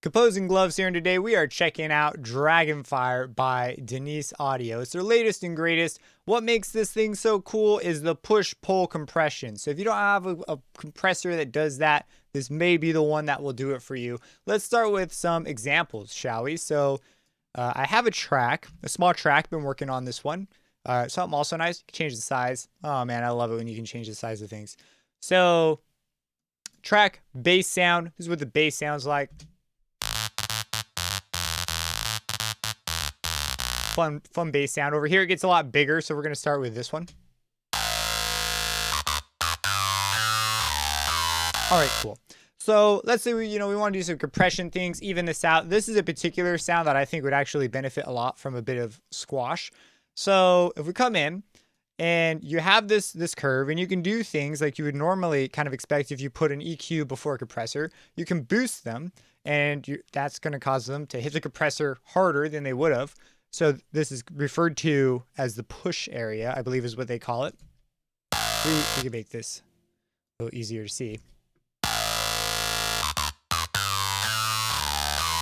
Composing Gloves here, and today we are checking out Dragonfire by Denise Audio. It's their latest and greatest. What makes this thing so cool is the push-pull compression. So if you don't have a compressor that does that, this may be the one that will do it for you. Let's start with some examples, shall we? So I have a small track, been working on this one. Something also nice, you can change the size. Oh man, I love it when you can change the size of things. So track, bass sound. This is what the bass sounds like. Fun bass sound. Over here it gets a lot bigger, so we're going to start with this one. All right, cool. So let's say we want to do some compression things, even this out. This is a particular sound that I think would actually benefit a lot from a bit of squash. So if we come in and you have this curve, and you can do things like you would normally kind of expect if you put an EQ before a compressor. You can boost them, and that's going to cause them to hit the compressor harder than they would have. So this is referred to as the push area, I believe is what they call it. We can make this a little easier to see.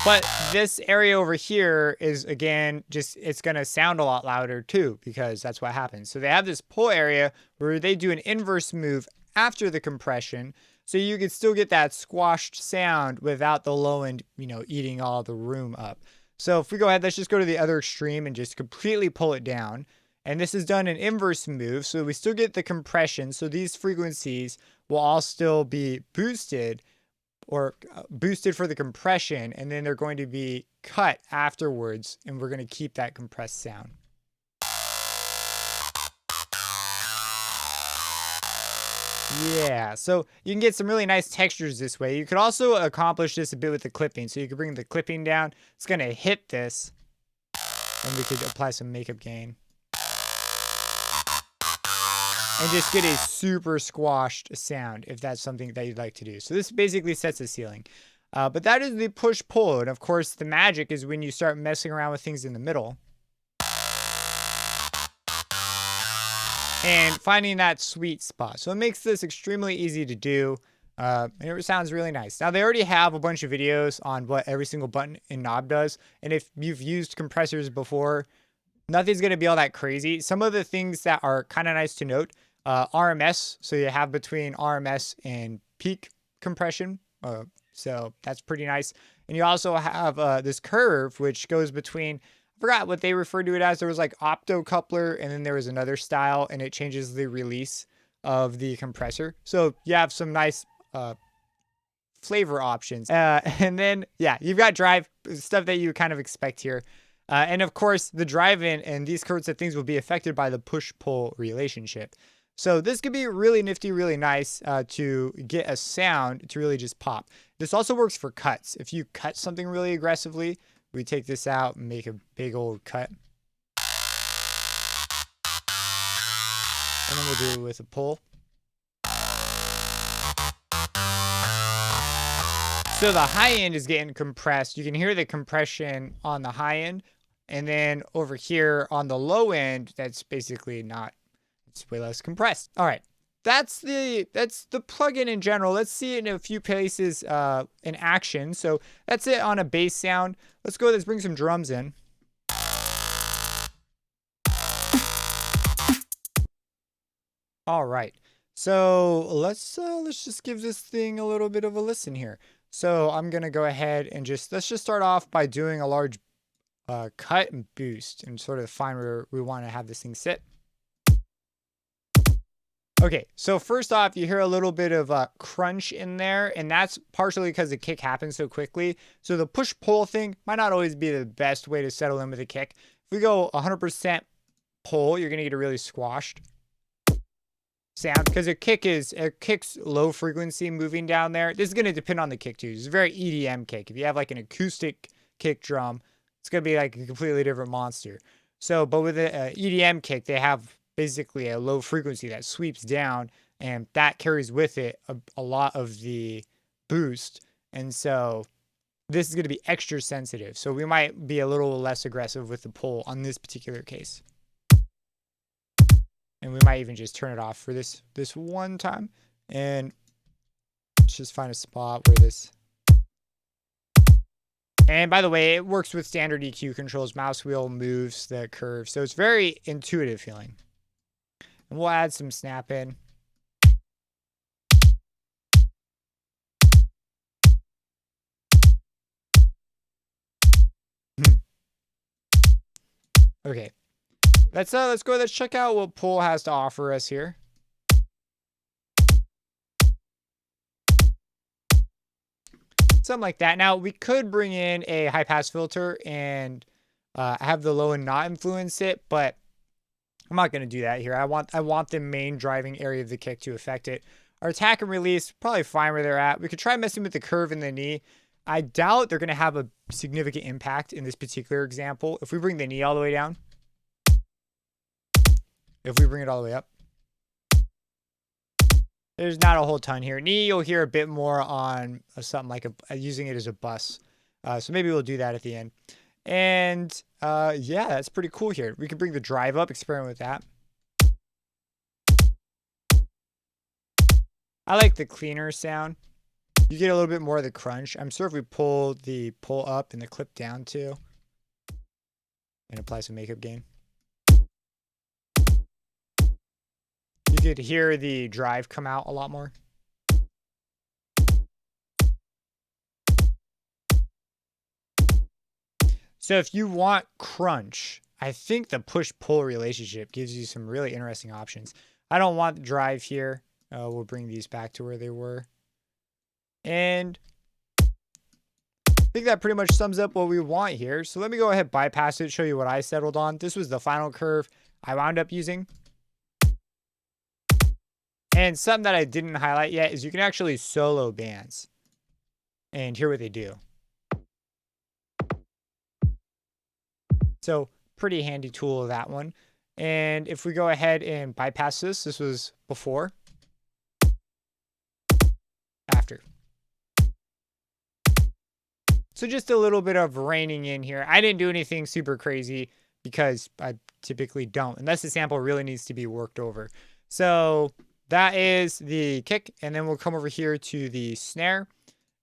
But this area over here is, again, it's going to sound a lot louder too, because that's what happens. So they have this pull area where they do an inverse move after the compression, so you can still get that squashed sound without the low end, eating all the room up. So if we go ahead, let's just go to the other extreme and just completely pull it down. And this is done an inverse move, so we still get the compression. So these frequencies will all still be boosted or boosted for the compression, and then they're going to be cut afterwards, and we're going to keep that compressed sound. Yeah, so you can get some really nice textures this way. You could also accomplish this a bit with the clipping. So you could bring the clipping down. It's going to hit this, and we could apply some makeup gain. And just get a super squashed sound if that's something that you'd like to do. So this basically sets the ceiling. But that is the push-pull. And of course, the magic is when you start messing around with things in the middle and finding that sweet spot. So it makes this extremely easy to do. And it sounds really nice. Now, they already have a bunch of videos on what every single button and knob does. And if you've used compressors before, nothing's going to be all that crazy. Some of the things that are kind of nice to note, RMS. So you have between RMS and peak compression. So that's pretty nice. And you also have this curve, which goes between, I forgot what they referred to it as. There was like optocoupler, and then there was another style, and it changes the release of the compressor. So you have some nice flavor options. And then, yeah, you've got drive, stuff that you kind of expect here. And of course, the drive-in and these sorts of things will be affected by the push-pull relationship. So this could be really nifty, really nice to get a sound to really just pop. This also works for cuts. If you cut something really aggressively, we take this out and make a big old cut. And then we'll do it with a pull. So the high end is getting compressed. You can hear the compression on the high end. And then over here on the low end, that's basically not, it's way less compressed. All right. That's the plugin in general. Let's see it in a few places in action. So that's it on a bass sound. Let's bring some drums in. All right. So let's just give this thing a little bit of a listen here. So I'm going to go ahead and let's just start off by doing a large cut and boost and sort of find where we want to have this thing sit. Okay, so first off, you hear a little bit of crunch in there, and that's partially because the kick happens so quickly. So the push-pull thing might not always be the best way to settle in with a kick. If we go 100% pull, you're going to get a really squashed sound, because a kick's low frequency moving down there. This is going to depend on the kick too. It's a very EDM kick. If you have like an acoustic kick drum, it's going to be like a completely different monster. So, but with an EDM kick, they have basically a low frequency that sweeps down, and that carries with it a lot of the boost. And so this is going to be extra sensitive. So we might be a little less aggressive with the pull on this particular case. And we might even just turn it off for this one time. And let's just find a spot where this And by the way, it works with standard EQ controls. Mouse wheel moves the curve. So it's very intuitive feeling. And we'll add some snap in. Okay. Let's go. Let's check out what Pull has to offer us here. Something like that. Now we could bring in a high pass filter and have the low end not influence it, but I'm not going to do that here. I want the main driving area of the kick to affect it. Our attack and release, probably fine where they're at. We could try messing with the curve in the knee. I doubt they're going to have a significant impact in this particular example. If we bring the knee all the way down, if we bring it all the way up, there's not a whole ton here. Knee, you'll hear a bit more on something like using it as a bus. So maybe we'll do that at the end. And yeah, that's pretty cool here. We can bring the drive up, experiment with that. I like the cleaner sound. You get a little bit more of the crunch. I'm sure if we pull the pull up and the clip down too, and apply some makeup gain, you could hear the drive come out a lot more. So if you want crunch, I think the push-pull relationship gives you some really interesting options. I don't want the drive here. We'll bring these back to where they were. And I think that pretty much sums up what we want here. So let me go ahead, bypass it, show you what I settled on. This was the final curve I wound up using. And something that I didn't highlight yet is you can actually solo bands and hear what they do. So pretty handy tool, that one. And if we go ahead and bypass this was before, after. So just a little bit of reining in here. I didn't do anything super crazy because I typically don't, unless the sample really needs to be worked over. So that is the kick. And then we'll come over here to the snare.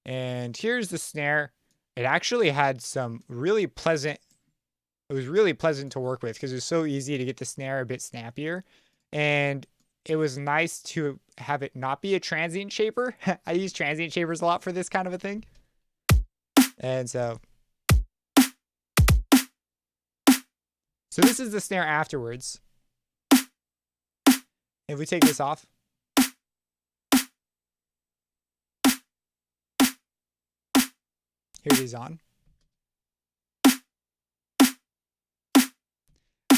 And here's the snare. It actually had some really pleasant, it was really pleasant to work with because it was so easy to get the snare a bit snappier. And it was nice to have it not be a transient shaper. I use transient shapers a lot for this kind of a thing. And so this is the snare afterwards. If we take this off, here it is on.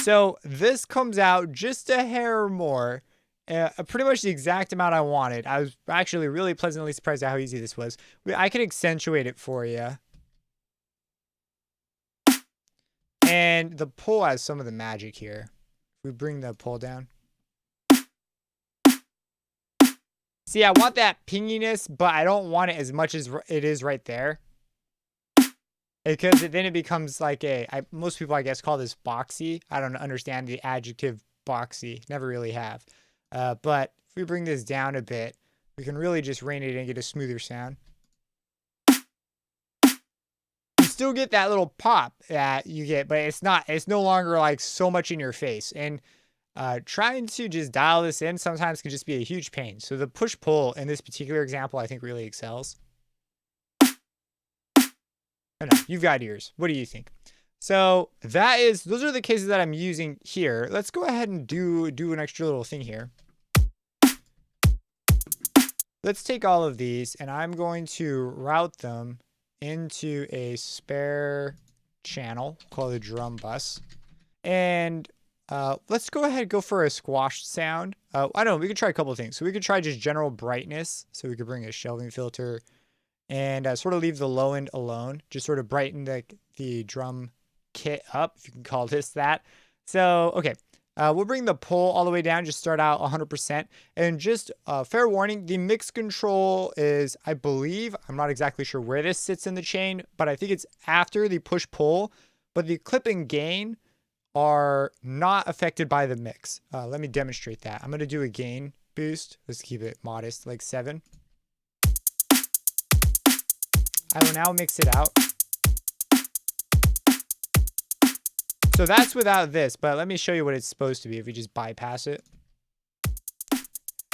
So this comes out just a hair more, pretty much the exact amount I wanted. I was actually really pleasantly surprised at how easy this was. I can accentuate it for you. And the pull has some of the magic here. We bring the pull down. See, I want that pinginess, but I don't want it as much as it is right there. Because then it becomes like most people, I guess, call this boxy. I don't understand the adjective boxy. Never really have. But if we bring this down a bit, we can really just rein it in and get a smoother sound. You still get that little pop that you get, but it's no longer like so much in your face. And trying to just dial this in sometimes can just be a huge pain. So the push-pull in this particular example, I think really excels. I know, you've got ears. What do you think? So those are the cases that I'm using here. Let's go ahead and do an extra little thing here. Let's take all of these and I'm going to route them into a spare channel called the drum bus. And let's go ahead and go for a squash sound. I don't know, we could try a couple of things. So we could try just general brightness. So we could bring a shelving filter and sort of leave the low end alone. Just sort of brighten the drum kit up, if you can call this that. So, okay. We'll bring the pull all the way down, just start out 100%. And just fair warning, the mix control is, I believe, I'm not exactly sure where this sits in the chain, but I think it's after the push-pull. But the clip and gain are not affected by the mix. Let me demonstrate that. I'm going to do a gain boost. Let's keep it modest, like 7. I will now mix it out. So that's without this, but let me show you what it's supposed to be if we just bypass it.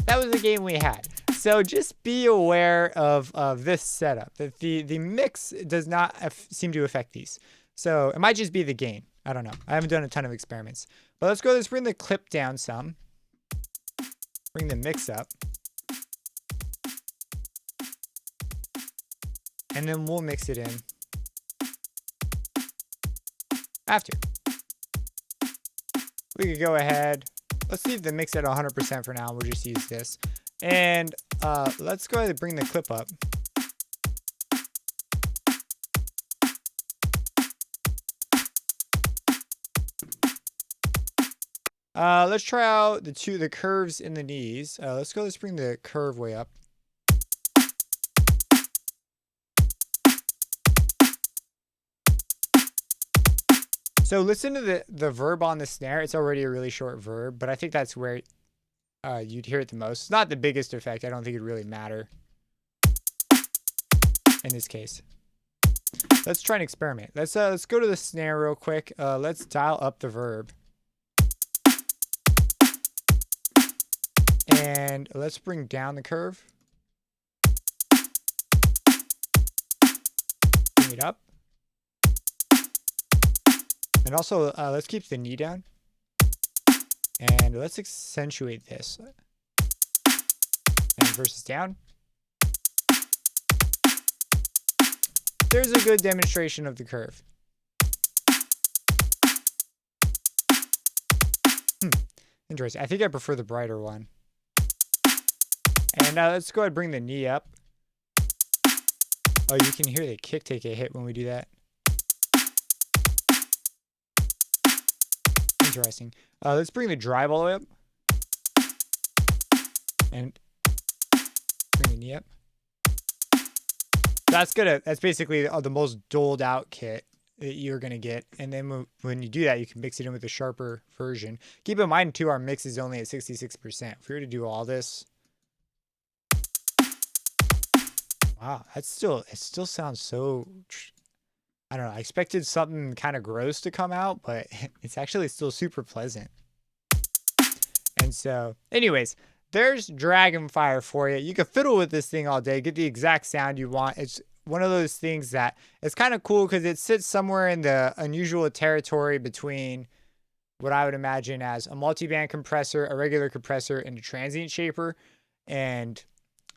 That was the game we had. So just be aware of this setup, that the mix does not seem to affect these. So it might just be the gain. I don't know. I haven't done a ton of experiments. But let's bring the clip down some. Bring the mix up. And then we'll mix it in after. We could go ahead. Let's leave the mix at 100% for now. We'll just use this. And let's go ahead and bring the clip up. Let's try out the curves in the knees. Let's bring the curve way up. So listen to the verb on the snare. It's already a really short verb, but I think that's where you'd hear it the most. It's not the biggest effect. I don't think it'd really matter in this case. Let's try and experiment. Let's go to the snare real quick. Let's dial up the verb. And let's bring down the curve. Bring it up. And also, let's keep the knee down. And let's accentuate this. And versus down. There's a good demonstration of the curve. Interesting. I think I prefer the brighter one. And let's go ahead and bring the knee up. Oh, you can hear the kick take a hit when we do that. Interesting. Let's bring the drive all the way up. And bring the knee up. That's basically the most doled out kit that you're going to get. And then when you do that, you can mix it in with a sharper version. Keep in mind too, our mix is only at 66%. If we were to do all this. Wow, it still sounds so, I don't know. I expected something kind of gross to come out, but it's actually still super pleasant. And so, anyways, there's Dragonfire for you. You can fiddle with this thing all day, get the exact sound you want. It's one of those things that it's kind of cool because it sits somewhere in the unusual territory between what I would imagine as a multi-band compressor, a regular compressor, and a transient shaper. And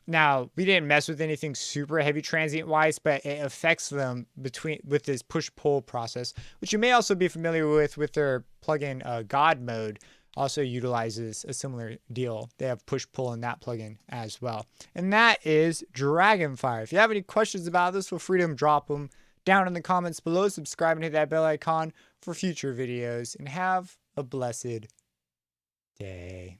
now, we didn't mess with anything super heavy transient wise, but it affects them with this push-pull process, which you may also be familiar with their plugin God Mode. Also utilizes a similar deal. They have push-pull in that plugin as well. And that is Dragonfire. If you have any questions about this, feel free to drop them down in the comments below. Subscribe and hit that bell icon for future videos. And have a blessed day.